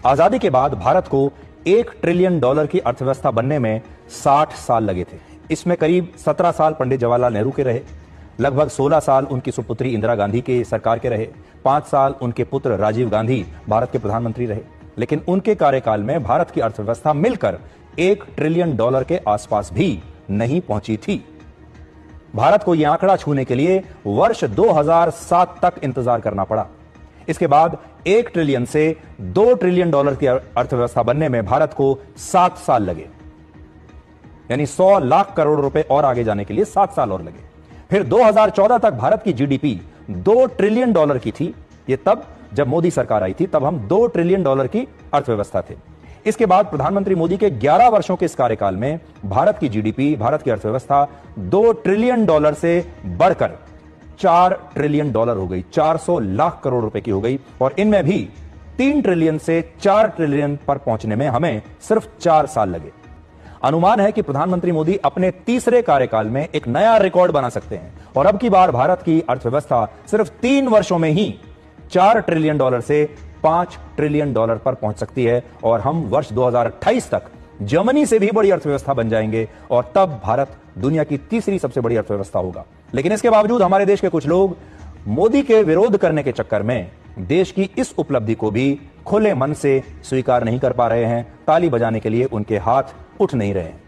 आजादी के बाद भारत को $1 ट्रिलियन की अर्थव्यवस्था बनने में 60 साल लगे थे। इसमें करीब 17 साल पंडित जवाहरलाल नेहरू के रहे, लगभग 16 साल उनकी सुपुत्री इंदिरा गांधी के सरकार के रहे, 5 साल उनके पुत्र राजीव गांधी भारत के प्रधानमंत्री रहे। लेकिन उनके कार्यकाल में भारत की अर्थव्यवस्था मिलकर $1 ट्रिलियन के आसपास भी नहीं पहुंची थी। भारत को यह आंकड़ा छूने के लिए वर्ष 2007 तक इंतजार करना पड़ा। इसके बाद 1 ट्रिलियन से $2 ट्रिलियन की अर्थव्यवस्था बनने में भारत को 7 साल लगे, यानी 100 लाख करोड़ रुपए और आगे जाने के लिए 7 साल और लगे। फिर 2014 तक भारत की जीडीपी $2 ट्रिलियन की थी। यह तब जब मोदी सरकार आई थी, तब हम $2 ट्रिलियन की अर्थव्यवस्था थे। इसके बाद प्रधानमंत्री मोदी के 11 वर्षों के इस कार्यकाल में भारत की जीडीपी, भारत की अर्थव्यवस्था $2 ट्रिलियन से बढ़कर $4 ट्रिलियन हो गई, 400 लाख करोड़ रुपए की हो गई। और इनमें भी 3 ट्रिलियन से 4 ट्रिलियन पर पहुंचने में हमें सिर्फ 4 साल लगे। अनुमान है कि प्रधानमंत्री मोदी अपने तीसरे कार्यकाल में एक नया रिकॉर्ड बना सकते हैं और अब की बार भारत की अर्थव्यवस्था सिर्फ 3 वर्षों में ही $4 ट्रिलियन से $5 ट्रिलियन पर पहुंच सकती है और हम वर्ष 2028 तक जर्मनी से भी बड़ी अर्थव्यवस्था बन जाएंगे और तब भारत दुनिया की तीसरी सबसे बड़ी अर्थव्यवस्था होगा। लेकिन इसके बावजूद हमारे देश के कुछ लोग मोदी के विरोध करने के चक्कर में देश की इस उपलब्धि को भी खुले मन से स्वीकार नहीं कर पा रहे हैं। ताली बजाने के लिए उनके हाथ उठ नहीं रहे हैं।